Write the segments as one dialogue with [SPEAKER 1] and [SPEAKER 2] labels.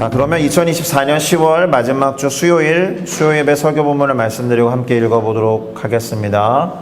[SPEAKER 1] 자, 그러면 2024년 10월 마지막 주 수요일 예배 설교 본문을 말씀드리고 함께 읽어보도록 하겠습니다.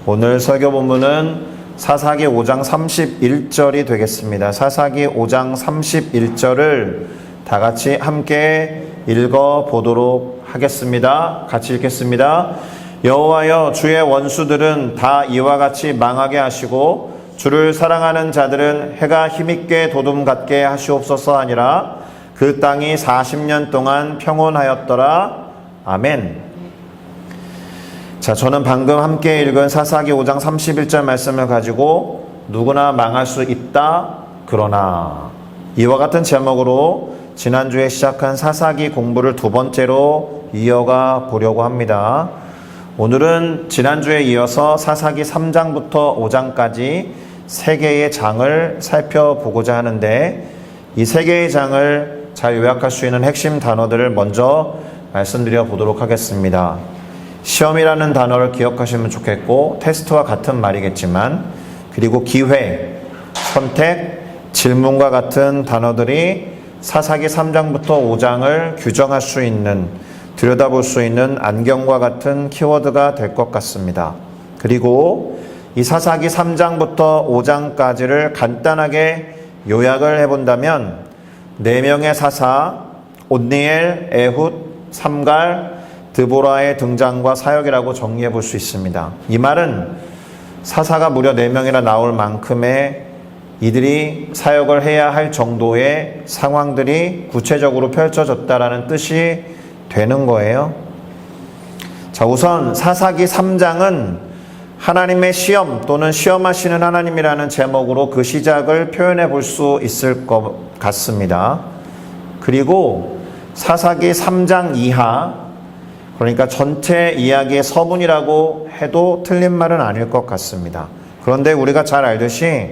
[SPEAKER 1] 오늘 설교 본문은 사사기 5장 31절이 되겠습니다. 사사기 5장 31절을 다 같이 함께 읽어보도록 하겠습니다. 같이 읽겠습니다. 여호와여, 주의 원수들은 다 이와 같이 망하게 하시고 주를 사랑하는 자들은 해가 힘있게 도둠 같게 하시옵소서 하니라. 그 땅이 40년 동안 평온하였더라. 아멘. 자, 저는 방금 함께 읽은 사사기 5장 31절 말씀을 가지고 누구나 망할 수 있다, 그러나 이와 같은 제목으로 지난주에 시작한 사사기 공부를 두 번째로 이어가 보려고 합니다. 오늘은 지난주에 이어서 사사기 3장부터 5장까지 세 개의 장을 살펴보고자 하는데, 이 세 개의 장을 잘 요약할 수 있는 핵심 단어들을 먼저 말씀드려 보도록 하겠습니다. 시험이라는 단어를 기억하시면 좋겠고, 테스트와 같은 말이겠지만, 그리고 기회, 선택, 질문과 같은 단어들이 사사기 3장부터 5장을 규정할 수 있는, 들여다볼 수 있는 안경과 같은 키워드가 될 것 같습니다. 그리고 이 사사기 3장부터 5장까지를 간단하게 요약을 해본다면 4명의 사사, 온니엘, 에훗, 삼갈, 드보라의 등장과 사역이라고 정리해 볼 수 있습니다. 이 말은 사사가 무려 4명이나 나올 만큼의 이들이 사역을 해야 할 정도의 상황들이 구체적으로 펼쳐졌다라는 뜻이 되는 거예요. 자, 우선 사사기 3장은 하나님의 시험 또는 시험하시는 하나님이라는 제목으로 그 시작을 표현해 볼 수 있을 것 같습니다. 그리고 사사기 3장 이하, 그러니까 전체 이야기의 서문이라고 해도 틀린 말은 아닐 것 같습니다. 그런데 우리가 잘 알듯이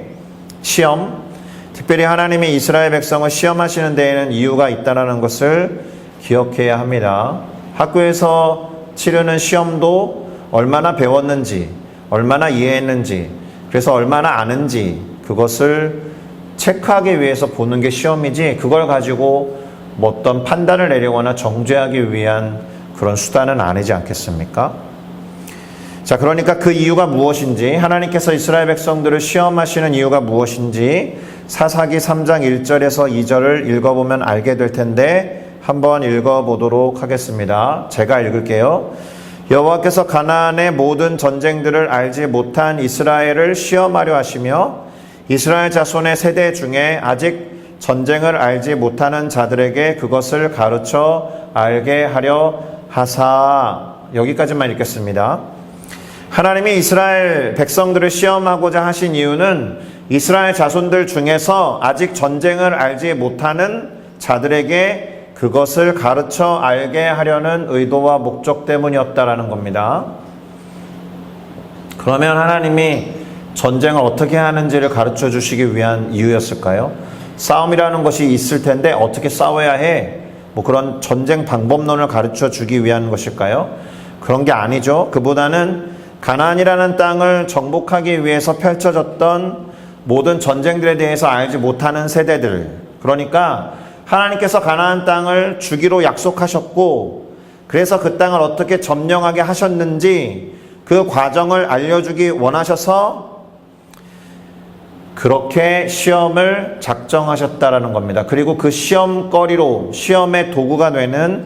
[SPEAKER 1] 시험, 특별히 하나님이 이스라엘 백성을 시험하시는 데에는 이유가 있다는 것을 기억해야 합니다. 학교에서 치르는 시험도 얼마나 배웠는지, 얼마나 이해했는지, 그래서 얼마나 아는지 그것을 체크하기 위해서 보는 게 시험이지, 그걸 가지고 뭐 어떤 판단을 내리거나 정죄하기 위한 그런 수단은 아니지 않겠습니까? 자, 그러니까 그 이유가 무엇인지, 하나님께서 이스라엘 백성들을 시험하시는 이유가 무엇인지 사사기 3장 1절에서 2절을 읽어보면 알게 될 텐데 한번 읽어보도록 하겠습니다. 제가 읽을게요. 여호와께서 가나안의 모든 전쟁들을 알지 못한 이스라엘을 시험하려 하시며 이스라엘 자손의 세대 중에 아직 전쟁을 알지 못하는 자들에게 그것을 가르쳐 알게 하려 하사. 여기까지만 읽겠습니다. 하나님이 이스라엘 백성들을 시험하고자 하신 이유는 이스라엘 자손들 중에서 아직 전쟁을 알지 못하는 자들에게 그것을 가르쳐 알게 하려는 의도와 목적 때문이었다라는 겁니다. 그러면 하나님이 전쟁을 어떻게 하는지를 가르쳐 주시기 위한 이유였을까요? 싸움이라는 것이 있을 텐데 어떻게 싸워야 해? 뭐 그런 전쟁 방법론을 가르쳐 주기 위한 것일까요? 그런 게 아니죠. 그보다는 가나안이라는 땅을 정복하기 위해서 펼쳐졌던 모든 전쟁들에 대해서 알지 못하는 세대들, 그러니까 하나님께서 가나안 땅을 주기로 약속하셨고, 그래서 그 땅을 어떻게 점령하게 하셨는지 그 과정을 알려주기 원하셔서 그렇게 시험을 작정하셨다라는 겁니다. 그리고 그 시험거리로, 시험의 도구가 되는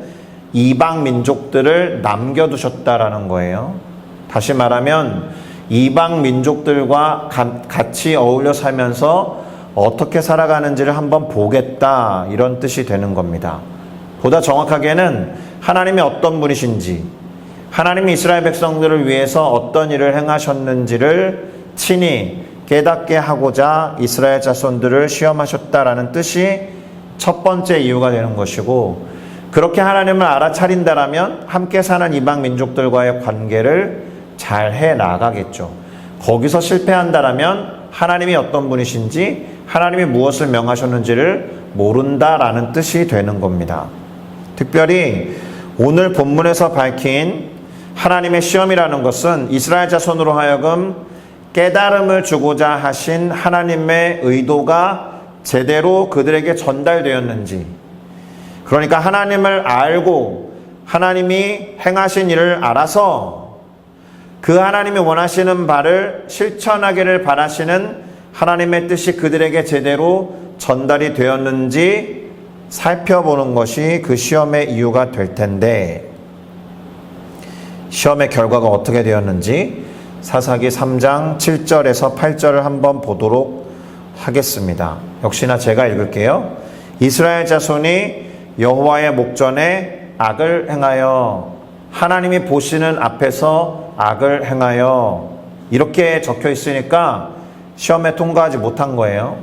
[SPEAKER 1] 이방 민족들을 남겨두셨다라는 거예요. 다시 말하면 이방 민족들과 같이 어울려 살면서 어떻게 살아가는지를 한번 보겠다, 이런 뜻이 되는 겁니다. 보다 정확하게는 하나님이 어떤 분이신지, 하나님이 이스라엘 백성들을 위해서 어떤 일을 행하셨는지를 친히 깨닫게 하고자 이스라엘 자손들을 시험하셨다라는 뜻이 첫 번째 이유가 되는 것이고, 그렇게 하나님을 알아차린다라면 함께 사는 이방 민족들과의 관계를 잘 해나가겠죠. 거기서 실패한다라면 하나님이 어떤 분이신지, 하나님이 무엇을 명하셨는지를 모른다라는 뜻이 되는 겁니다. 특별히 오늘 본문에서 밝힌 하나님의 시험이라는 것은 이스라엘 자손으로 하여금 깨달음을 주고자 하신 하나님의 의도가 제대로 그들에게 전달되었는지, 그러니까 하나님을 알고 하나님이 행하신 일을 알아서 그 하나님이 원하시는 바를 실천하기를 바라시는 하나님의 뜻이 그들에게 제대로 전달이 되었는지 살펴보는 것이 그 시험의 이유가 될 텐데, 시험의 결과가 어떻게 되었는지 사사기 3장 7절에서 8절을 한번 보도록 하겠습니다. 역시나 제가 읽을게요. 이스라엘 자손이 여호와의 목전에 악을 행하여, 하나님이 보시는 앞에서 악을 행하여, 이렇게 적혀 있으니까 시험에 통과하지 못한 거예요.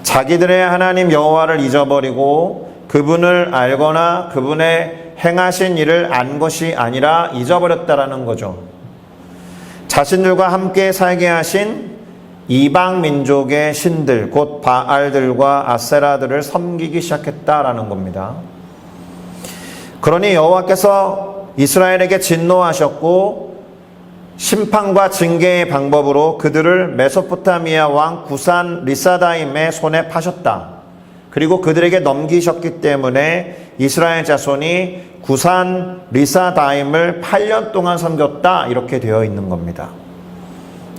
[SPEAKER 1] 자기들의 하나님 여호와를 잊어버리고 그분을 알거나 그분의 행하신 일을 안 것이 아니라 잊어버렸다라는 거죠. 자신들과 함께 살게 하신 이방 민족의 신들, 곧 바알들과 아세라들을 섬기기 시작했다라는 겁니다. 그러니 여호와께서 이스라엘에게 진노하셨고 심판과 징계의 방법으로 그들을 메소포타미아 왕 구산 리사다임의 손에 파셨다. 그리고 그들에게 넘기셨기 때문에 이스라엘 자손이 구산 리사다임을 8년 동안 섬겼다, 이렇게 되어 있는 겁니다.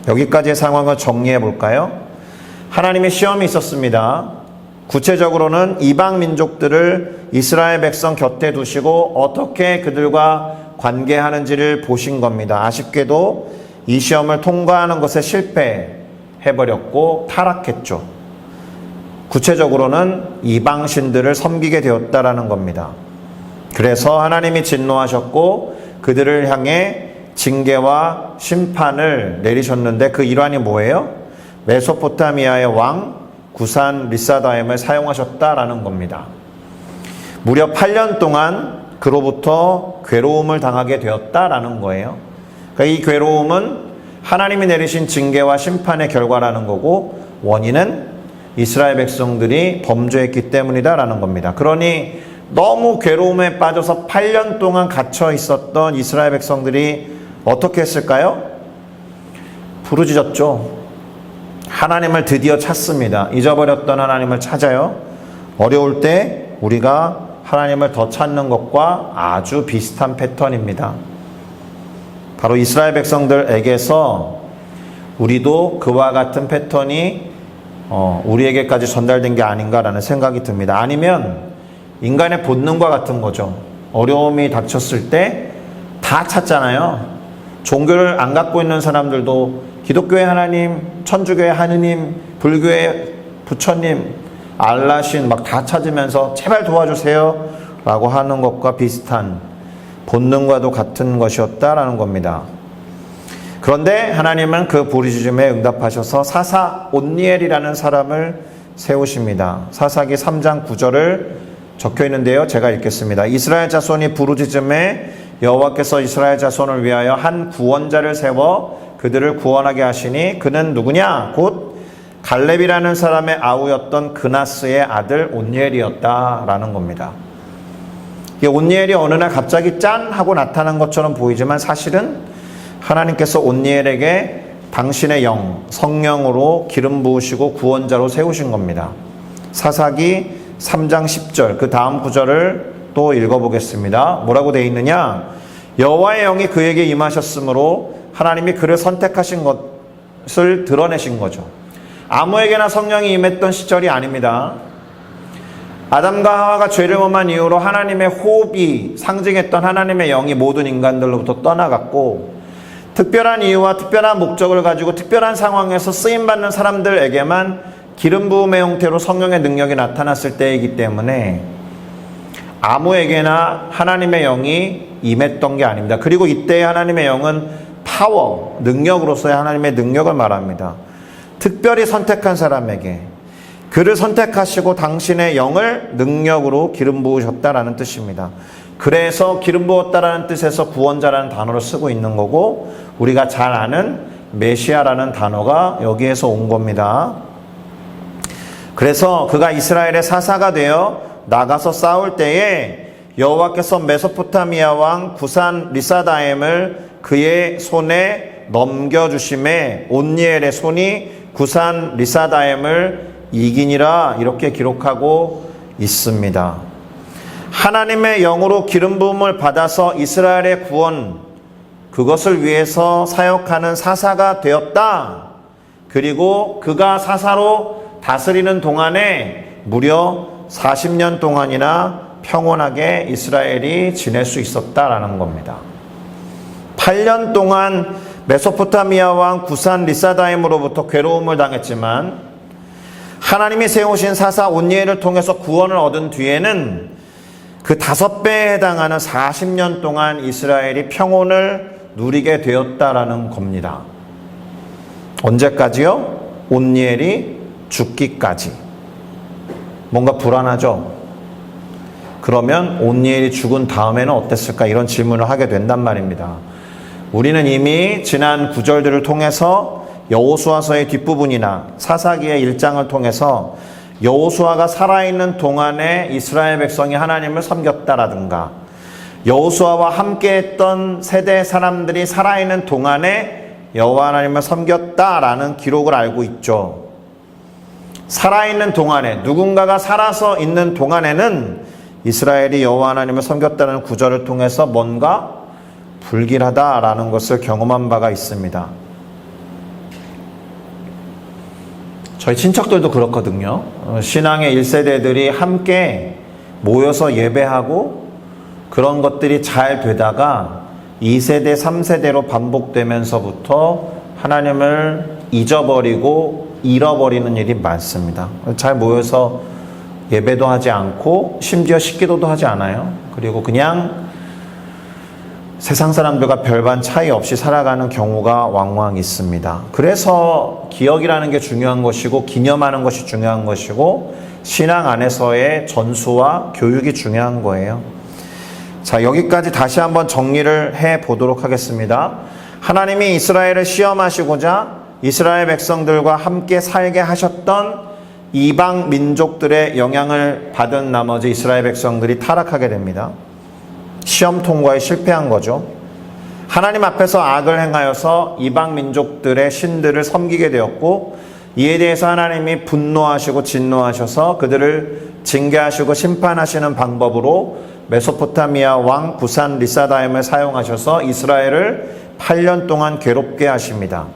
[SPEAKER 1] 여기까지의 상황을 정리해 볼까요? 하나님의 시험이 있었습니다. 구체적으로는 이방 민족들을 이스라엘 백성 곁에 두시고 어떻게 그들과 관계하는지를 보신 겁니다. 아쉽게도 이 시험을 통과하는 것에 실패해버렸고 타락했죠. 구체적으로는 이방 신들을 섬기게 되었다라는 겁니다. 그래서 하나님이 진노하셨고 그들을 향해 징계와 심판을 내리셨는데 그 일환이 뭐예요? 메소포타미아의 왕 구산 리사다임을 사용하셨다라는 겁니다. 무려 8년 동안 그로부터 괴로움을 당하게 되었다라는 거예요. 그러니까 이 괴로움은 하나님이 내리신 징계와 심판의 결과라는 거고, 원인은 이스라엘 백성들이 범죄했기 때문이다라는 겁니다. 그러니 너무 괴로움에 빠져서 8년 동안 갇혀 있었던 이스라엘 백성들이 어떻게 했을까요? 부르짖었죠. 하나님을 드디어 찾습니다. 잊어버렸던 하나님을 찾아요. 어려울 때 우리가 하나님을 더 찾는 것과 아주 비슷한 패턴입니다. 바로 이스라엘 백성들에게서 우리도 그와 같은 패턴이 우리에게까지 전달된 게 아닌가라는 생각이 듭니다. 아니면 인간의 본능과 같은 거죠. 어려움이 닥쳤을 때 다 찾잖아요. 종교를 안 갖고 있는 사람들도 기독교의 하나님, 천주교의 하느님, 불교의 부처님, 알라신 막 다 찾으면서 제발 도와주세요 라고 하는 것과 비슷한 본능과도 같은 것이었다라는 겁니다. 그런데 하나님은 그 부르짖음에 응답하셔서 사사 온니엘이라는 사람을 세우십니다. 사사기 3장 9절을 적혀 있는데요. 제가 읽겠습니다. 이스라엘 자손이 부르짖음에 여호와께서 이스라엘 자손을 위하여 한 구원자를 세워 그들을 구원하게 하시니 그는 누구냐? 곧 갈렙이라는 사람의 아우였던 그나스의 아들 온니엘이었다라는 겁니다. 이 온니엘이 어느 날 갑자기 짠 하고 나타난 것처럼 보이지만 사실은 하나님께서 온니엘에게 당신의 영, 성령으로 기름 부으시고 구원자로 세우신 겁니다. 사사기 3장 10절 그 다음 구절을 또 읽어보겠습니다. 뭐라고 되어 있느냐? 여호와의 영이 그에게 임하셨으므로 하나님이 그를 선택하신 것을 드러내신 거죠. 아무에게나 성령이 임했던 시절이 아닙니다. 아담과 하와가 죄를 범한 이후로 하나님의 호흡이 상징했던 하나님의 영이 모든 인간들로부터 떠나갔고, 특별한 이유와 특별한 목적을 가지고 특별한 상황에서 쓰임받는 사람들에게만 기름 부음의 형태로 성령의 능력이 나타났을 때이기 때문에 아무에게나 하나님의 영이 임했던 게 아닙니다. 그리고 이때의 하나님의 영은 파워, 능력으로서의 하나님의 능력을 말합니다. 특별히 선택한 사람에게 그를 선택하시고 당신의 영을 능력으로 기름 부으셨다라는 뜻입니다. 그래서 기름 부었다라는 뜻에서 구원자라는 단어를 쓰고 있는 거고, 우리가 잘 아는 메시아라는 단어가 여기에서 온 겁니다. 그래서 그가 이스라엘의 사사가 되어 나가서 싸울 때에 여호와께서 메소포타미아 왕 구산 리사다임을 그의 손에 넘겨주심에 온니엘의 손이 구산 리사다임을 이기니라, 이렇게 기록하고 있습니다. 하나님의 영으로 기름 부음을 받아서 이스라엘의 구원, 그것을 위해서 사역하는 사사가 되었다. 그리고 그가 사사로 다스리는 동안에 무려 40년 동안이나 평온하게 이스라엘이 지낼 수 있었다라는 겁니다. 8년 동안 메소포타미아 왕 구산 리사다임으로부터 괴로움을 당했지만 하나님이 세우신 사사 온니엘을 통해서 구원을 얻은 뒤에는 그 5배에 해당하는 40년 동안 이스라엘이 평온을 누리게 되었다라는 겁니다. 언제까지요? 온니엘이 죽기까지. 뭔가 불안하죠? 그러면 온니엘이 죽은 다음에는 어땠을까? 이런 질문을 하게 된단 말입니다. 우리는 이미 지난 구절들을 통해서 여호수아서의 뒷부분이나 사사기의 1장을 통해서 여호수아가 살아있는 동안에 이스라엘 백성이 하나님을 섬겼다라든가 여호수아와 함께했던 세대 사람들이 살아있는 동안에 여호와 하나님을 섬겼다라는 기록을 알고 있죠. 살아있는 동안에, 누군가가 살아서 있는 동안에는 이스라엘이 여호와 하나님을 섬겼다는 구절을 통해서 뭔가 불길하다라는 것을 경험한 바가 있습니다. 저희 친척들도 그렇거든요. 신앙의 1세대들이 함께 모여서 예배하고 그런 것들이 잘 되다가 2세대, 3세대로 반복되면서부터 하나님을 잊어버리고 잃어버리는 일이 많습니다. 잘 모여서 예배도 하지 않고 심지어 식기도도 하지 않아요. 그리고 그냥 세상 사람들과 별반 차이 없이 살아가는 경우가 왕왕 있습니다. 그래서 기억이라는 게 중요한 것이고 기념하는 것이 중요한 것이고 신앙 안에서의 전수와 교육이 중요한 거예요. 자, 여기까지 다시 한번 정리를 해 보도록 하겠습니다. 하나님이 이스라엘을 시험하시고자 이스라엘 백성들과 함께 살게 하셨던 이방 민족들의 영향을 받은 나머지 이스라엘 백성들이 타락하게 됩니다. 시험 통과에 실패한 거죠. 하나님 앞에서 악을 행하여서 이방 민족들의 신들을 섬기게 되었고 이에 대해서 하나님이 분노하시고 진노하셔서 그들을 징계하시고 심판하시는 방법으로 메소포타미아 왕 구산 리사다임을 사용하셔서 이스라엘을 8년 동안 괴롭게 하십니다.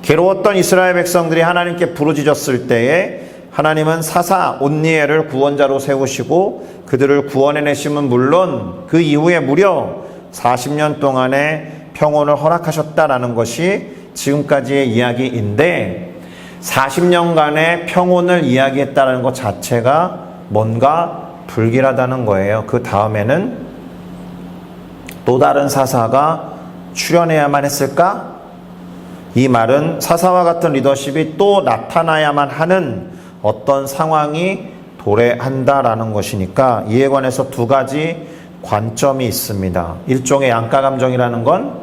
[SPEAKER 1] 괴로웠던 이스라엘 백성들이 하나님께 부르짖었을 때에 하나님은 사사 온니엘을 구원자로 세우시고 그들을 구원해내심은 물론 그 이후에 무려 40년 동안의 평온을 허락하셨다라는 것이 지금까지의 이야기인데 40년간의 평온을 이야기했다는 것 자체가 뭔가 불길하다는 거예요. 그 다음에는 또 다른 사사가 출현해야만 했을까? 이 말은 사사와 같은 리더십이 또 나타나야만 하는 어떤 상황이 도래한다라는 것이니까 이에 관해서 두 가지 관점이 있습니다. 일종의 양가감정이라는 건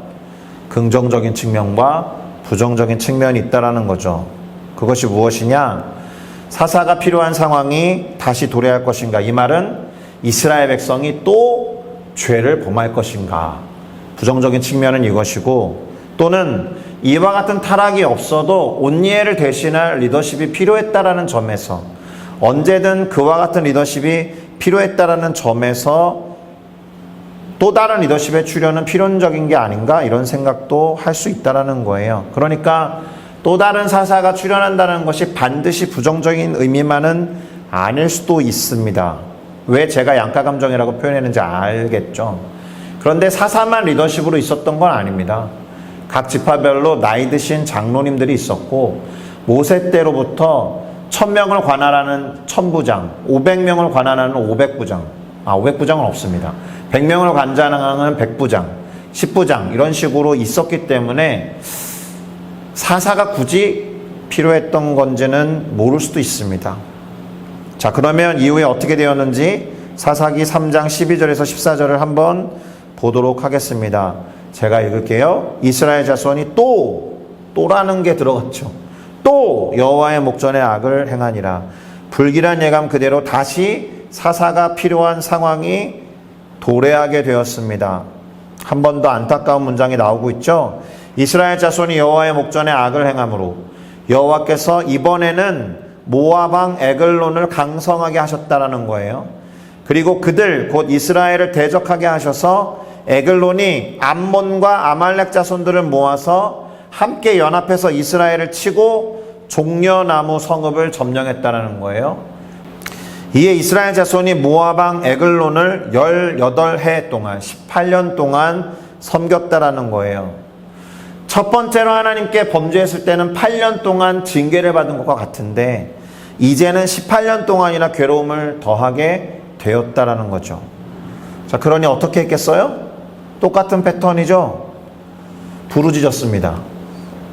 [SPEAKER 1] 긍정적인 측면과 부정적인 측면이 있다라는 거죠. 그것이 무엇이냐? 사사가 필요한 상황이 다시 도래할 것인가? 이 말은 이스라엘 백성이 또 죄를 범할 것인가? 부정적인 측면은 이것이고 또는 이와 같은 타락이 없어도 온니엘을 대신할 리더십이 필요했다라는 점에서 언제든 그와 같은 리더십이 필요했다라는 점에서 또 다른 리더십의 출현은 필연적인 게 아닌가 이런 생각도 할 수 있다라는 거예요. 그러니까 또 다른 사사가 출현한다는 것이 반드시 부정적인 의미만은 아닐 수도 있습니다. 왜 제가 양가감정이라고 표현했는지 알겠죠. 그런데 사사만 리더십으로 있었던 건 아닙니다. 각 지파별로 나이 드신 장로님들이 있었고 모세 때로부터 1000명을 관할하는 1000부장, 500명을 관할하는 500부장, 500부장은 없습니다. 100명을 관장하는 100부장, 10부장 이런 식으로 있었기 때문에 사사가 굳이 필요했던 건지는 모를 수도 있습니다. 자, 그러면 이후에 어떻게 되었는지 사사기 3장 12절에서 14절을 한번 보도록 하겠습니다. 제가 읽을게요. 이스라엘 자손이 또라는 게 들어갔죠. 또 여호와의 목전에 악을 행하니라. 불길한 예감 그대로 다시 사사가 필요한 상황이 도래하게 되었습니다. 한 번 더 안타까운 문장이 나오고 있죠. 이스라엘 자손이 여호와의 목전에 악을 행함으로 여호와께서 이번에는 모압 왕 에글론을 강성하게 하셨다라는 거예요. 그리고 그들 곧 이스라엘을 대적하게 하셔서 에글론이 암몬과 아말렉 자손들을 모아서 함께 연합해서 이스라엘을 치고 종려나무 성읍을 점령했다는 거예요. 이에 이스라엘 자손이 모압 왕 에글론을 18해 동안 18년 동안 섬겼다라는 거예요. 첫 번째로 하나님께 범죄했을 때는 8년 동안 징계를 받은 것과 같은데 이제는 18년 동안이나 괴로움을 더하게 되었다라는 거죠. 자, 그러니 어떻게 했겠어요? 똑같은 패턴이죠. 부르짖었습니다.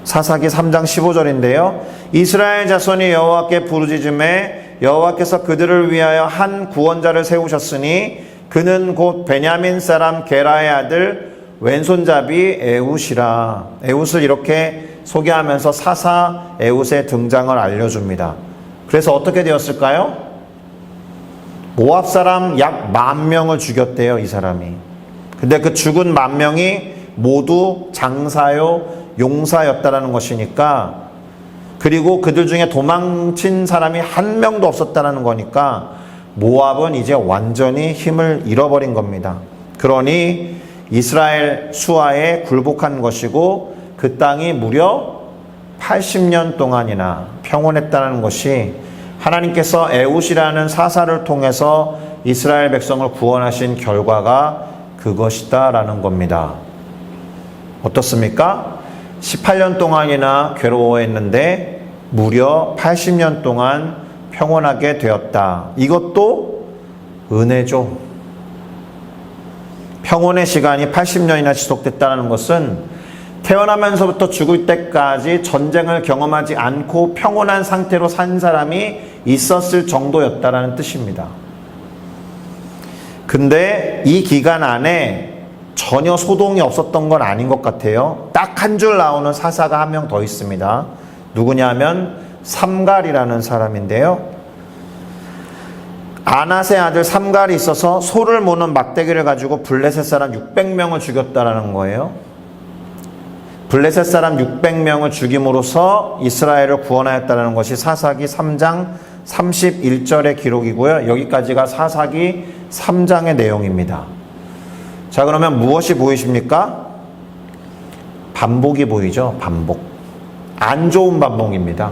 [SPEAKER 1] 사사기 3장 15절인데요. 이스라엘 자손이 여호와께 부르짖음에 여호와께서 그들을 위하여 한 구원자를 세우셨으니 그는 곧 베냐민 사람 게라의 아들 왼손잡이 에훗이라. 에훗을 이렇게 소개하면서 사사 에훗의 등장을 알려줍니다. 그래서 어떻게 되었을까요? 모압 사람 약 10,000명을 죽였대요, 이 사람이. 근데 그 죽은 10,000명이 모두 장사요, 용사였다라는 것이니까, 그리고 그들 중에 도망친 사람이 한 명도 없었다는 거니까 모압은 이제 완전히 힘을 잃어버린 겁니다. 그러니 이스라엘 수하에 굴복한 것이고 그 땅이 무려 80년 동안이나 평온했다는 것이 하나님께서 에훗이라는 사사를 통해서 이스라엘 백성을 구원하신 결과가 그것이다라는 겁니다. 어떻습니까? 18년 동안이나 괴로워했는데 무려 80년 동안 평온하게 되었다. 이것도 은혜죠. 평온의 시간이 80년이나 지속됐다는 것은 태어나면서부터 죽을 때까지 전쟁을 경험하지 않고 평온한 상태로 산 사람이 있었을 정도였다는 뜻입니다. 근데 이 기간 안에 전혀 소동이 없었던 건 아닌 것 같아요. 딱 한 줄 나오는 사사가 한 명 더 있습니다. 누구냐면 삼갈이라는 사람인데요. 아낫의 아들 삼갈이 있어서 소를 모는 막대기를 가지고 블레셋 사람 600명을 죽였다라는 거예요. 블레셋 사람 600명을 죽임으로써 이스라엘을 구원하였다는 것이 사사기 3장 31절의 기록이고요. 여기까지가 사사기 3장의 내용입니다. 자, 그러면 무엇이 보이십니까? 반복이 보이죠. 반복. 안 좋은 반복입니다.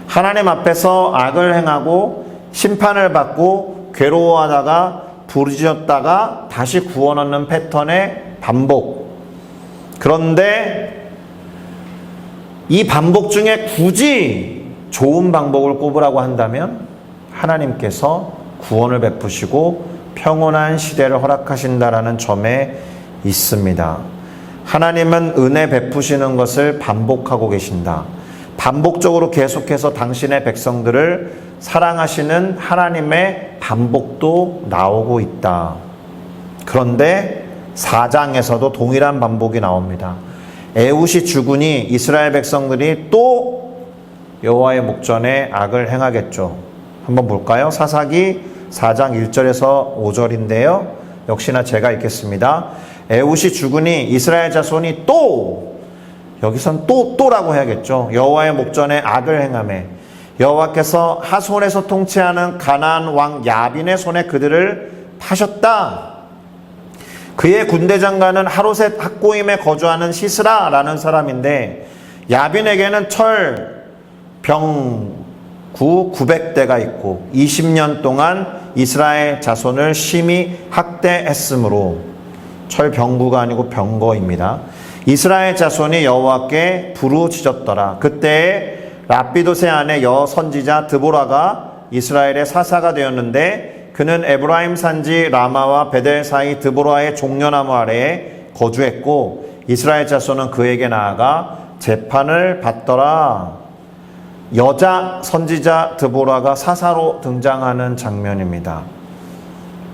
[SPEAKER 1] 하나님 앞에서 악을 행하고 심판을 받고 괴로워하다가 부르짖었다가 다시 구원 얻는 패턴의 반복. 그런데 이 반복 중에 굳이 좋은 방법을 꼽으라고 한다면 하나님께서 구원을 베푸시고 평온한 시대를 허락하신다라는 점에 있습니다. 하나님은 은혜 베푸시는 것을 반복하고 계신다. 반복적으로 계속해서 당신의 백성들을 사랑하시는 하나님의 반복도 나오고 있다. 그런데 4장에서도 동일한 반복이 나옵니다. 에훗이 죽으니 이스라엘 백성들이 또 여호와의 목전에 악을 행하겠죠. 한번 볼까요? 사사기 4장 1절에서 5절인데요. 역시나 제가 읽겠습니다. 에훗이 죽으니 이스라엘 자손이 또, 여기선 또라고 해야겠죠. 여호와의 목전에 악을 행하매 여호와께서 하솔에서 통치하는 가나안 왕 야빈의 손에 그들을 파셨다. 그의 군대 장관은 하로셋 학고임에 거주하는 시스라라는 사람인데 야빈에게는 철, 병, 구 900대가 있고 20년 동안 이스라엘 자손을 심히 학대했으므로, 철병구가 아니고 병거입니다. 이스라엘 자손이 여호와께 부르짖었더라. 그때 랍비도세 아내 여선지자 드보라가 이스라엘의 사사가 되었는데 그는 에브라임 산지 라마와 베델 사이 드보라의 종려나무 아래에 거주했고 이스라엘 자손은 그에게 나아가 재판을 받더라. 여자 선지자 드보라가 사사로 등장하는 장면입니다.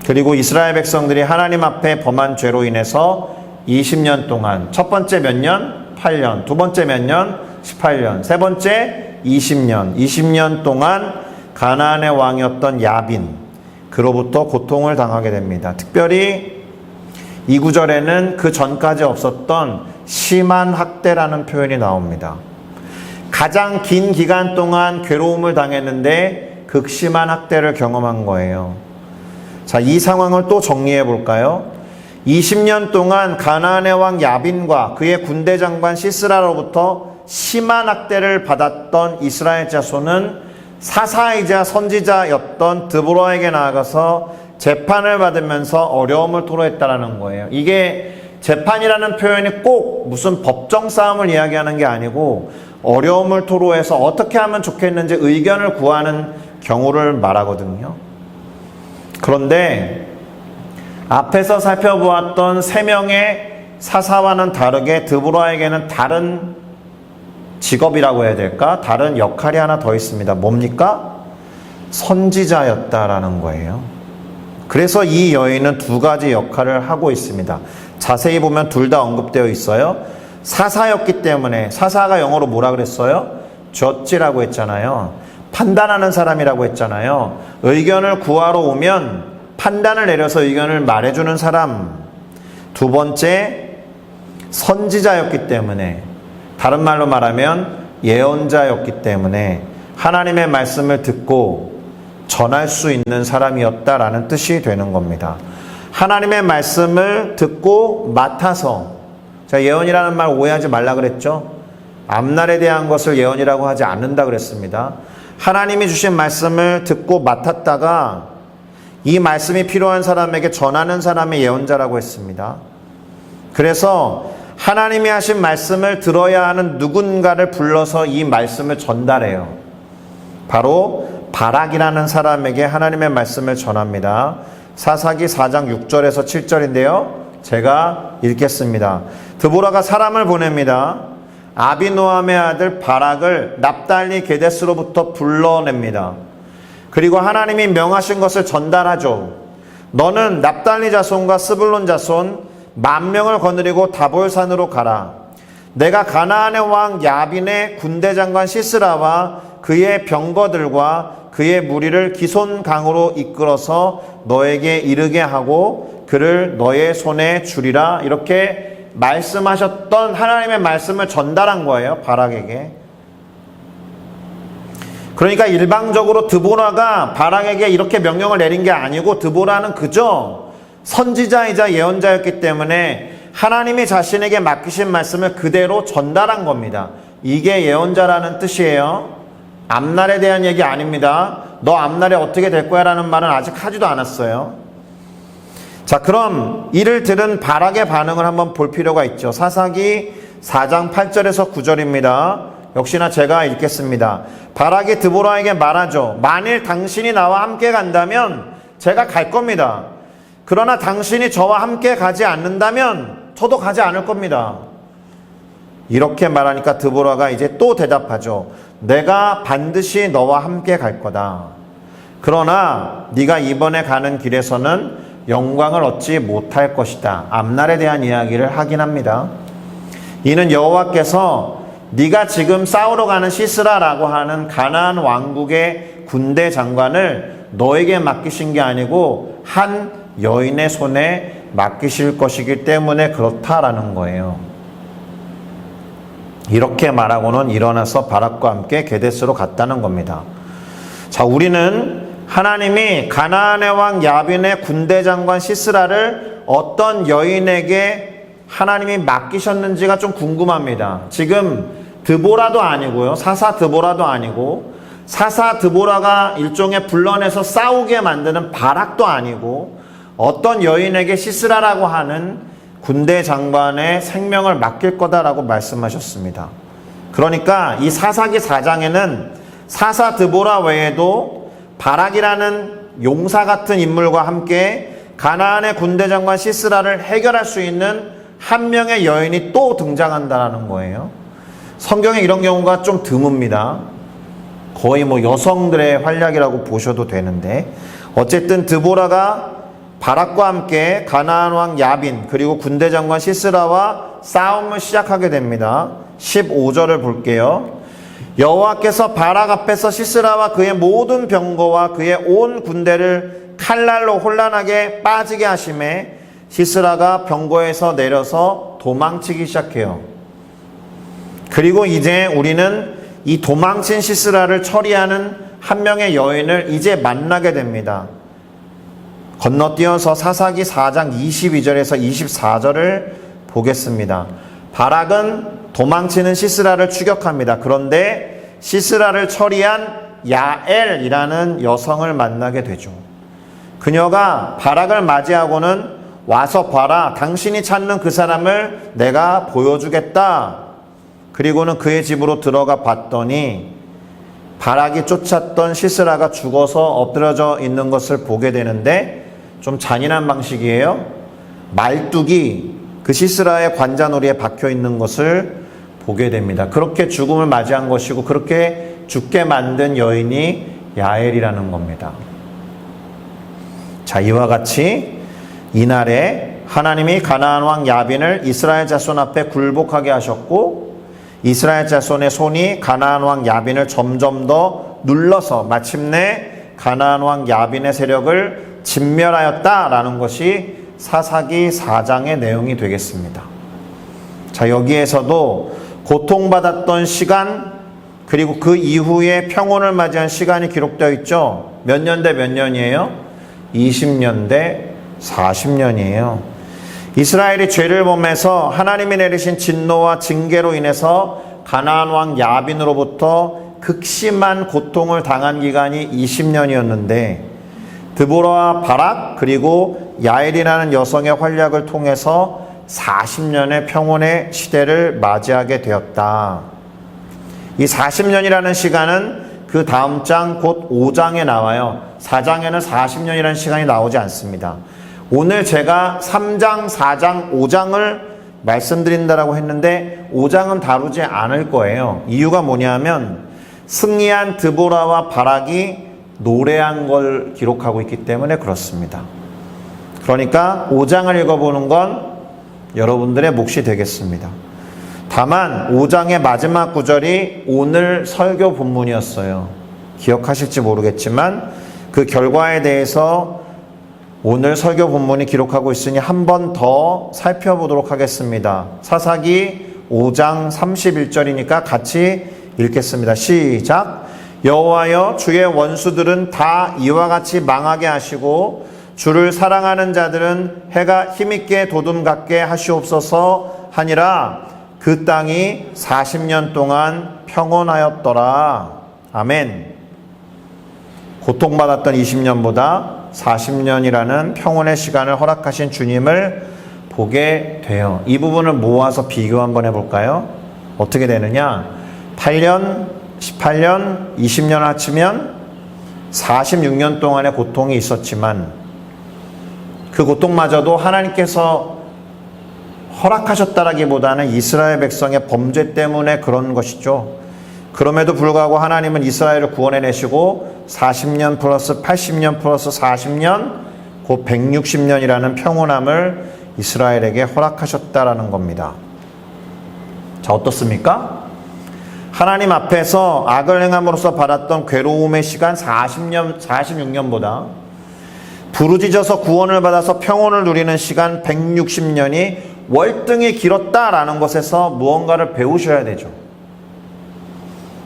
[SPEAKER 1] 그리고 이스라엘 백성들이 하나님 앞에 범한 죄로 인해서 20년 동안, 첫 번째 몇 년? 8년, 두 번째 몇 년? 18년, 세 번째 20년 동안 가나안의 왕이었던 야빈, 그로부터 고통을 당하게 됩니다. 특별히 이 구절에는 그 전까지 없었던 심한 학대라는 표현이 나옵니다. 가장 긴 기간 동안 괴로움을 당했는데 극심한 학대를 경험한 거예요. 자, 이 상황을 또 정리해 볼까요? 20년 동안 가나안의 왕 야빈과 그의 군대 장관 시스라로부터 심한 학대를 받았던 이스라엘 자손은 사사이자 선지자였던 드보라에게 나아가서 재판을 받으면서 어려움을 토로했다라는 거예요. 이게 재판이라는 표현이 꼭 무슨 법정 싸움을 이야기하는 게 아니고 어려움을 토로해서 어떻게 하면 좋겠는지 의견을 구하는 경우를 말하거든요. 그런데 앞에서 살펴보았던 3명의 사사와는 다르게 드보라에게는 다른 직업이라고 해야 될까? 다른 역할이 하나 더 있습니다. 뭡니까? 선지자였다라는 거예요. 그래서 이 여인은 2가지 역할을 하고 있습니다. 자세히 보면 둘 다 언급되어 있어요. 사사였기 때문에, 사사가 영어로 뭐라 그랬어요? judge라고 했잖아요. 판단하는 사람이라고 했잖아요. 의견을 구하러 오면 판단을 내려서 의견을 말해주는 사람. 2번째, 선지자였기 때문에, 다른 말로 말하면 예언자였기 때문에 하나님의 말씀을 듣고 전할 수 있는 사람이었다라는 뜻이 되는 겁니다. 하나님의 말씀을 듣고 맡아서, 자, 예언이라는 말 오해하지 말라 그랬죠? 앞날에 대한 것을 예언이라고 하지 않는다 그랬습니다. 하나님이 주신 말씀을 듣고 맡았다가 이 말씀이 필요한 사람에게 전하는 사람이 예언자라고 했습니다. 그래서 하나님이 하신 말씀을 들어야 하는 누군가를 불러서 이 말씀을 전달해요. 바로 바락이라는 사람에게 하나님의 말씀을 전합니다. 사사기 4장 6절에서 7절인데요. 제가 읽겠습니다. 드보라가 사람을 보냅니다. 아비노함의 아들 바락을 납달리 게데스로부터 불러냅니다. 그리고 하나님이 명하신 것을 전달하죠. 너는 납달리 자손과 스불론 자손 10,000명을 거느리고 다볼산으로 가라. 내가 가나안의 왕 야빈의 군대 장관 시스라와 그의 병거들과 그의 무리를 기손강으로 이끌어서 너에게 이르게 하고 그를 너의 손에 주리라. 이렇게 말씀하셨던 하나님의 말씀을 전달한 거예요, 바락에게. 그러니까 일방적으로 드보라가 바락에게 이렇게 명령을 내린 게 아니고, 드보라는 그저 선지자이자 예언자였기 때문에 하나님이 자신에게 맡기신 말씀을 그대로 전달한 겁니다. 이게 예언자라는 뜻이에요. 앞날에 대한 얘기 아닙니다. 너 앞날에 어떻게 될 거야 라는 말은 아직 하지도 않았어요. 자, 그럼 이를 들은 바락의 반응을 한번 볼 필요가 있죠. 사사기 4장 8절에서 9절입니다. 역시나 제가 읽겠습니다. 바락이 드보라에게 말하죠. 만일 당신이 나와 함께 간다면 제가 갈 겁니다. 그러나 당신이 저와 함께 가지 않는다면 저도 가지 않을 겁니다. 이렇게 말하니까 드보라가 이제 또 대답하죠. 내가 반드시 너와 함께 갈 거다. 그러나 네가 이번에 가는 길에서는 영광을 얻지 못할 것이다. 앞날에 대한 이야기를 하긴 합니다. 이는 여호와께서 네가 지금 싸우러 가는 시스라라고 하는 가나안 왕국의 군대 장관을 너에게 맡기신 게 아니고 한 여인의 손에 맡기실 것이기 때문에 그렇다라는 거예요. 이렇게 말하고는 일어나서 바락과 함께 게데스로 갔다는 겁니다. 자, 우리는 하나님이 가나안의 왕 야빈의 군대 장관 시스라를 어떤 여인에게 하나님이 맡기셨는지가 좀 궁금합니다. 지금 드보라도 아니고요, 사사 드보라도 아니고, 사사 드보라가 일종의 불러내서 싸우게 만드는 바락도 아니고, 어떤 여인에게 시스라라고 하는 군대 장관의 생명을 맡길 거다라고 말씀하셨습니다. 그러니까 이 사사기 4장에는 사사 드보라 외에도 바락이라는 용사 같은 인물과 함께 가나안의 군대 장관 시스라를 해결할 수 있는 한 명의 여인이 또 등장한다는 거예요. 성경에 이런 경우가 좀 드뭅니다. 거의 여성들의 활약이라고 보셔도 되는데, 어쨌든 드보라가 바락과 함께 가나안 왕 야빈 그리고 군대 장관 시스라와 싸움을 시작하게 됩니다. 15절을 볼게요. 여호와께서 바락 앞에서 시스라와 그의 모든 병거와 그의 온 군대를 칼날로 혼란하게 빠지게 하심에 시스라가 병거에서 내려서 도망치기 시작해요. 그리고 이제 우리는 이 도망친 시스라를 처리하는 한 명의 여인을 이제 만나게 됩니다. 건너뛰어서 사사기 4장 22절에서 24절을 보겠습니다. 바락은 도망치는 시스라를 추격합니다. 그런데 시스라를 처리한 야엘이라는 여성을 만나게 되죠. 그녀가 바락을 맞이하고는 와서 봐라, 당신이 찾는 그 사람을 내가 보여주겠다. 그리고는 그의 집으로 들어가 봤더니 바락이 쫓았던 시스라가 죽어서 엎드려져 있는 것을 보게 되는데, 좀 잔인한 방식이에요. 말뚝이 그 시스라의 관자놀이에 박혀 있는 것을 보게 됩니다. 그렇게 죽음을 맞이한 것이고 그렇게 죽게 만든 여인이 야엘이라는 겁니다. 자, 이와 같이 이날에 하나님이 가나안 왕 야빈을 이스라엘 자손 앞에 굴복하게 하셨고, 이스라엘 자손의 손이 가나안 왕 야빈을 점점 더 눌러서 마침내 가나안 왕 야빈의 세력을 진멸하였다라는 것이 사사기 4장의 내용이 되겠습니다. 자, 여기에서도 고통받았던 시간, 그리고 그 이후에 평온을 맞이한 시간이 기록되어 있죠. 몇 년 대 몇 년이에요? 20년 대 40년이에요. 이스라엘이 죄를 범해서 하나님이 내리신 진노와 징계로 인해서 가나안 왕 야빈으로부터 극심한 고통을 당한 기간이 20년이었는데, 드보라와 바락 그리고 야엘이라는 여성의 활약을 통해서 40년의 평온의 시대를 맞이하게 되었다. 이 40년이라는 시간은 그 다음 장 곧 5장에 나와요. 4장에는 40년이라는 시간이 나오지 않습니다. 오늘 제가 3장, 4장, 5장을 말씀드린다라고 했는데 5장은 다루지 않을 거예요. 이유가 뭐냐면 승리한 드보라와 바락이 노래한 걸 기록하고 있기 때문에 그렇습니다. 그러니까 5장을 읽어보는 건 여러분들의 몫이 되겠습니다. 다만 5장의 마지막 구절이 오늘 설교 본문이었어요. 기억하실지 모르겠지만 그 결과에 대해서 오늘 설교 본문이 기록하고 있으니 한 번 더 살펴보도록 하겠습니다. 사사기 5장 31절이니까 같이 읽겠습니다. 시작. 여호와여, 주의 원수들은 다 이와 같이 망하게 하시고 주를 사랑하는 자들은 해가 힘있게 도둠 같게 하시옵소서 하니라. 그 땅이 40년 동안 평온하였더라. 아멘. 고통받았던 20년보다 40년이라는 평온의 시간을 허락하신 주님을 보게 돼요. 이 부분을 모아서 비교 한번 해볼까요? 어떻게 되느냐? 8년, 18년, 20년 합치면 46년 동안의 고통이 있었지만 그 고통마저도 하나님께서 허락하셨다라기보다는 이스라엘 백성의 범죄 때문에 그런 것이죠. 그럼에도 불구하고 하나님은 이스라엘을 구원해내시고 40년 플러스 80년 플러스 40년 곧 160년이라는 평온함을 이스라엘에게 허락하셨다라는 겁니다. 자, 어떻습니까? 하나님 앞에서 악을 행함으로써 받았던 괴로움의 시간 46년보다 부르짖어서 구원을 받아서 평온을 누리는 시간 160년이 월등히 길었다라는 것에서 무언가를 배우셔야 되죠.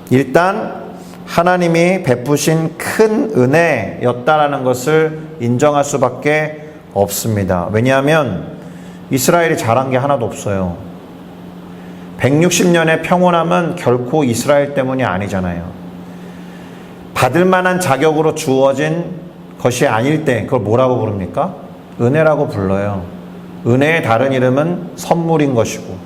[SPEAKER 1] 일단 하나님이 베푸신 큰 은혜였다라는 것을 인정할 수밖에 없습니다. 왜냐하면 이스라엘이 잘한 게 하나도 없어요. 160년의 평온함은 결코 이스라엘 때문이 아니잖아요. 받을 만한 자격으로 주어진 것이 아닐 때 그걸 뭐라고 부릅니까? 은혜라고 불러요. 은혜의 다른 이름은 선물인 것이고,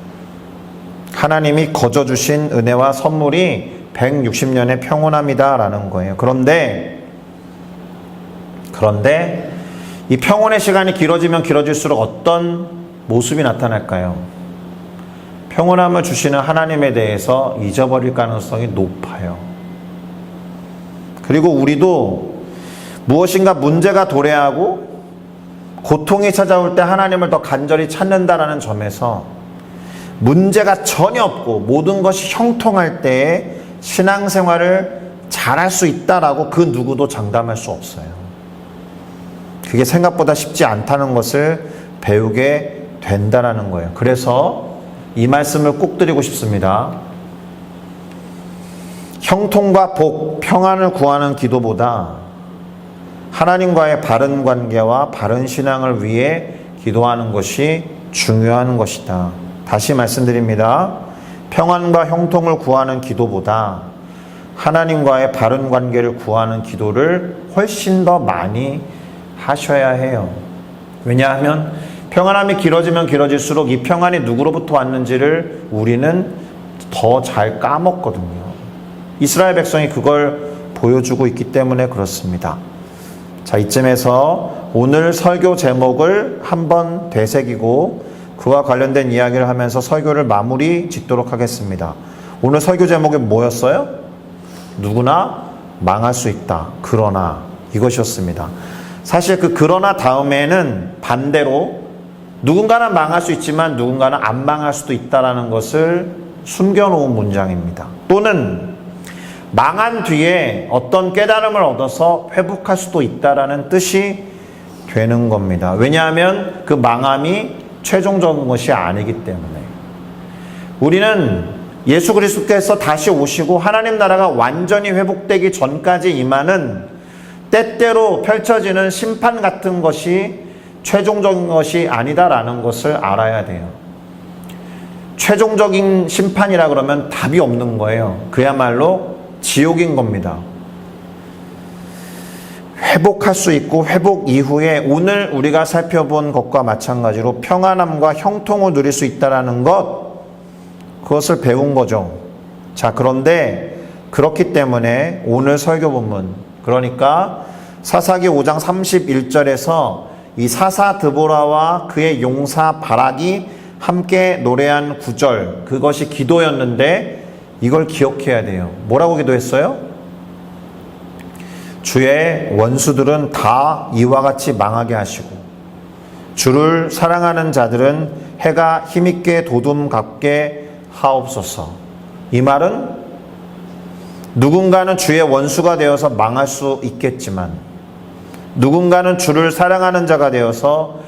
[SPEAKER 1] 하나님이 거저 주신 은혜와 선물이 160년의 평온함이다라는 거예요. 그런데 이 평온의 시간이 길어지면 길어질수록 어떤 모습이 나타날까요? 평온함을 주시는 하나님에 대해서 잊어버릴 가능성이 높아요. 그리고 우리도 무엇인가 문제가 도래하고 고통이 찾아올 때 하나님을 더 간절히 찾는다라는 점에서 문제가 전혀 없고 모든 것이 형통할 때에 신앙생활을 잘할 수 있다라고 그 누구도 장담할 수 없어요. 그게 생각보다 쉽지 않다는 것을 배우게 된다라는 거예요. 그래서 이 말씀을 꼭 드리고 싶습니다. 형통과 복, 평안을 구하는 기도보다 하나님과의 바른 관계와 바른 신앙을 위해 기도하는 것이 중요한 것이다. 다시 말씀드립니다. 평안과 형통을 구하는 기도보다 하나님과의 바른 관계를 구하는 기도를 훨씬 더 많이 하셔야 해요. 왜냐하면 평안함이 길어지면 길어질수록 이 평안이 누구로부터 왔는지를 우리는 더 잘 까먹거든요. 이스라엘 백성이 그걸 보여주고 있기 때문에 그렇습니다. 자, 이쯤에서 오늘 설교 제목을 한번 되새기고 그와 관련된 이야기를 하면서 설교를 마무리 짓도록 하겠습니다. 오늘 설교 제목이 뭐였어요? 누구나 망할 수 있다. 그러나 이것이었습니다. 사실 그 그러나 다음에는 반대로 누군가는 망할 수 있지만 누군가는 안 망할 수도 있다는 것을 숨겨놓은 문장입니다. 또는 망한 뒤에 어떤 깨달음을 얻어서 회복할 수도 있다는 뜻이 되는 겁니다. 왜냐하면 그 망함이 최종적인 것이 아니기 때문에. 우리는 예수 그리스도께서 다시 오시고 하나님 나라가 완전히 회복되기 전까지 임하는 때때로 펼쳐지는 심판 같은 것이 최종적인 것이 아니다라는 것을 알아야 돼요. 최종적인 심판이라 그러면 답이 없는 거예요. 그야말로 지옥인 겁니다. 회복할 수 있고 회복 이후에 오늘 우리가 살펴본 것과 마찬가지로 평안함과 형통을 누릴 수 있다는 것, 그것을 배운 거죠. 자, 그런데 그렇기 때문에 오늘 설교 본문, 그러니까 사사기 5장 31절에서 이 사사 드보라와 그의 용사 바락이 함께 노래한 구절, 그것이 기도였는데 이걸 기억해야 돼요. 뭐라고 기도했어요? 주의 원수들은 다 이와 같이 망하게 하시고 주를 사랑하는 자들은 해가 힘있게 도둠 같게 하옵소서. 이 말은 누군가는 주의 원수가 되어서 망할 수 있겠지만 누군가는 주를 사랑하는 자가 되어서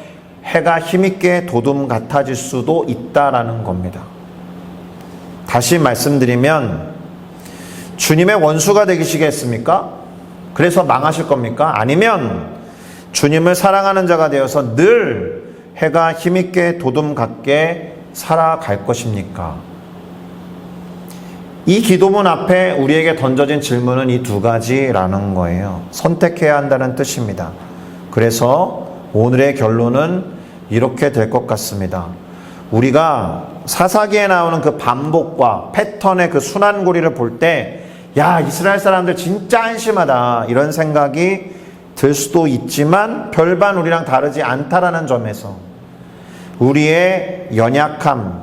[SPEAKER 1] 해가 힘있게 도둠 같아질 수도 있다라는 겁니다. 다시 말씀드리면 주님의 원수가 되시겠습니까? 그래서 망하실 겁니까? 아니면 주님을 사랑하는 자가 되어서 늘 해가 힘있게 도둠 같게 살아갈 것입니까? 이 기도문 앞에 우리에게 던져진 질문은 이 두 가지라는 거예요. 선택해야 한다는 뜻입니다. 그래서 오늘의 결론은 이렇게 될 것 같습니다. 우리가 사사기에 나오는 그 반복과 패턴의 그 순환고리를 볼 때, 야, 이스라엘 사람들 진짜 한심하다, 이런 생각이 들 수도 있지만 별반 우리랑 다르지 않다라는 점에서 우리의 연약함,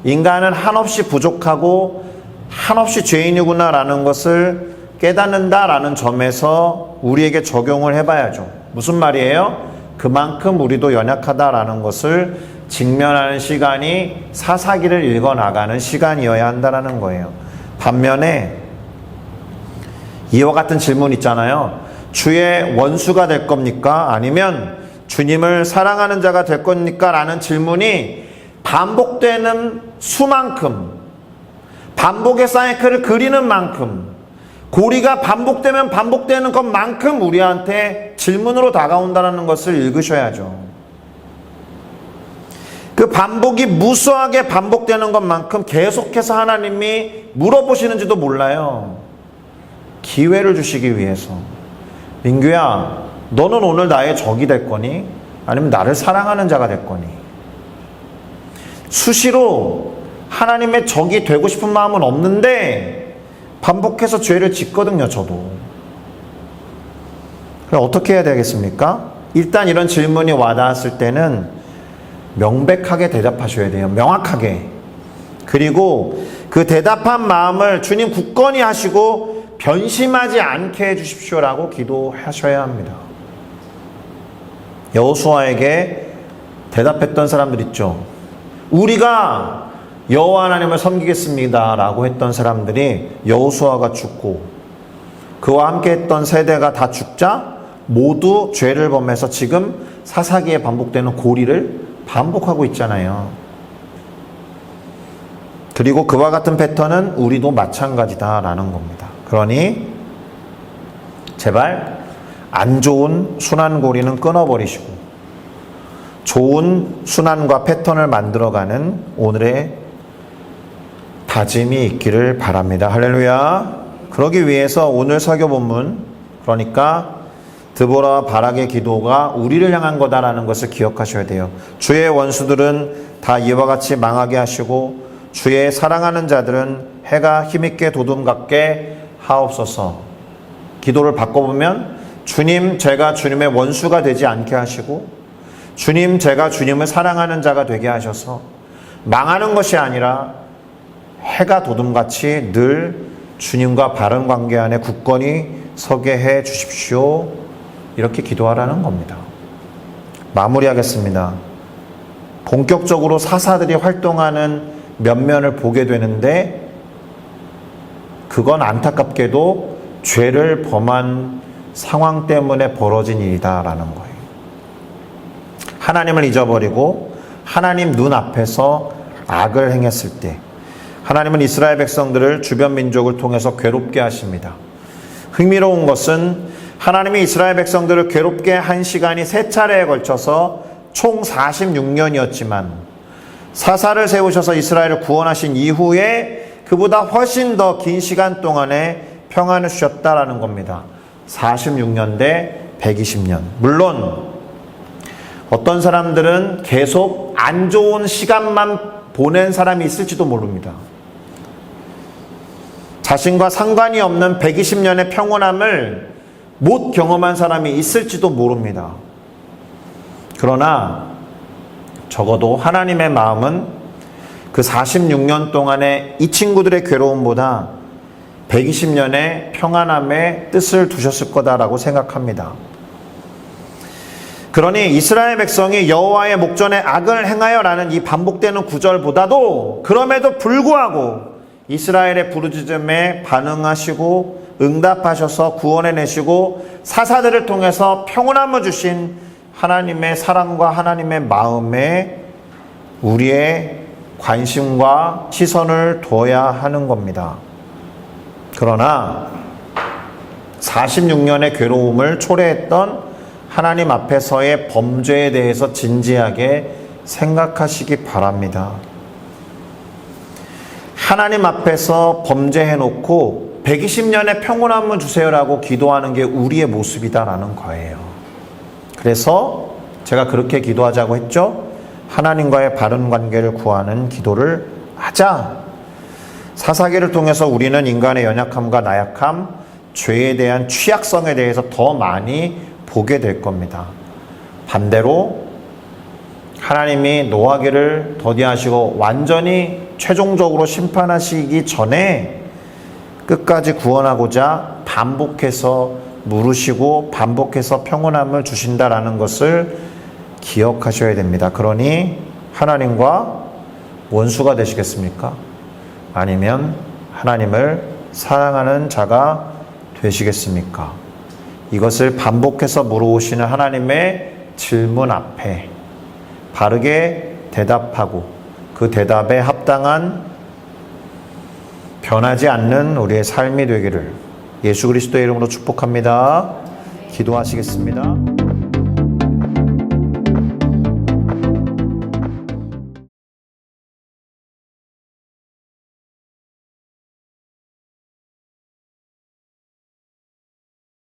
[SPEAKER 1] 인간은 한없이 부족하고 한없이 죄인이구나라는 것을 깨닫는다라는 점에서 우리에게 적용을 해봐야죠. 무슨 말이에요? 그만큼 우리도 연약하다라는 것을 직면하는 시간이 사사기를 읽어나가는 시간이어야 한다는 거예요. 반면에 이와 같은 질문 있잖아요. 주의 원수가 될 겁니까? 아니면 주님을 사랑하는 자가 될 겁니까? 라는 질문이 반복되는 수만큼, 반복의 사이클을 그리는 만큼, 고리가 반복되면 반복되는 것만큼 우리한테 질문으로 다가온다는 것을 읽으셔야죠. 그 반복이 무수하게 반복되는 것만큼 계속해서 하나님이 물어보시는지도 몰라요. 기회를 주시기 위해서. 민규야, 너는 오늘 나의 적이 될 거니? 아니면 나를 사랑하는 자가 될 거니? 수시로 하나님의 적이 되고 싶은 마음은 없는데 반복해서 죄를 짓거든요, 저도. 그럼 어떻게 해야 되겠습니까? 일단 이런 질문이 와닿았을 때는 명백하게 대답하셔야 돼요. 명확하게. 그리고 그 대답한 마음을 주님 굳건히 하시고 변심하지 않게 해주십시오라고 기도하셔야 합니다. 여호수아에게 대답했던 사람들 있죠. 우리가 여호와 하나님을 섬기겠습니다 라고 했던 사람들이 여호수아가 죽고 그와 함께 했던 세대가 다 죽자 모두 죄를 범해서 지금 사사기에 반복되는 고리를 반복하고 있잖아요. 그리고 그와 같은 패턴은 우리도 마찬가지다라는 겁니다. 그러니 제발 안 좋은 순환고리는 끊어버리시고 좋은 순환과 패턴을 만들어가는 오늘의 다짐이 있기를 바랍니다. 할렐루야. 그러기 위해서 오늘 설교 본문, 그러니까 드보라와 바락의 기도가 우리를 향한 거다라는 것을 기억하셔야 돼요. 주의 원수들은 다 이와 같이 망하게 하시고 주의 사랑하는 자들은 해가 힘있게 도둠같게 하옵소서. 기도를 바꿔보면 주님, 제가 주님의 원수가 되지 않게 하시고 주님, 제가 주님을 사랑하는 자가 되게 하셔서 망하는 것이 아니라 해가 도둠같이 늘 주님과 바른 관계 안에 굳건히 서게 해 주십시오. 이렇게 기도하라는 겁니다. 마무리하겠습니다. 본격적으로 사사들이 활동하는 면면을 보게 되는데 그건 안타깝게도 죄를 범한 상황 때문에 벌어진 일이다라는 거예요. 하나님을 잊어버리고 하나님 눈앞에서 악을 행했을 때 하나님은 이스라엘 백성들을 주변 민족을 통해서 괴롭게 하십니다. 흥미로운 것은 하나님이 이스라엘 백성들을 괴롭게 한 시간이 3차례에 걸쳐서 총 46년이었지만 사사를 세우셔서 이스라엘을 구원하신 이후에 그보다 훨씬 더 긴 시간 동안에 평안을 주셨다라는 겁니다. 46년 대 120년. 물론 어떤 사람들은 계속 안 좋은 시간만 보낸 사람이 있을지도 모릅니다. 자신과 상관이 없는 120년의 평온함을 못 경험한 사람이 있을지도 모릅니다. 그러나 적어도 하나님의 마음은 그 46년 동안의 이 친구들의 괴로움보다 120년의 평안함에 뜻을 두셨을 거다라고 생각합니다. 그러니 이스라엘 백성이 여호와의 목전에 악을 행하여라는 이 반복되는 구절보다도 그럼에도 불구하고 이스라엘의 부르짖음에 반응하시고 응답하셔서 구원해내시고 사사들을 통해서 평온함을 주신 하나님의 사랑과 하나님의 마음에 우리의 관심과 시선을 둬야 하는 겁니다. 그러나 46년의 괴로움을 초래했던 하나님 앞에서의 범죄에 대해서 진지하게 생각하시기 바랍니다. 하나님 앞에서 범죄해놓고 120년의 평온함을 주세요라고 기도하는 게 우리의 모습이다라는 거예요. 그래서 제가 그렇게 기도하자고 했죠. 하나님과의 바른 관계를 구하는 기도를 하자. 사사기를 통해서 우리는 인간의 연약함과 나약함, 죄에 대한 취약성에 대해서 더 많이 보게 될 겁니다. 반대로 하나님이 노하기를 더디하시고 완전히 최종적으로 심판하시기 전에 끝까지 구원하고자 반복해서 물으시고 반복해서 평온함을 주신다라는 것을 기억하셔야 됩니다. 그러니 하나님과 원수가 되시겠습니까? 아니면 하나님을 사랑하는 자가 되시겠습니까? 이것을 반복해서 물어오시는 하나님의 질문 앞에 바르게 대답하고 그 대답에 합당한 변하지 않는 우리의 삶이 되기를 예수 그리스도의 이름으로 축복합니다. 기도하시겠습니다.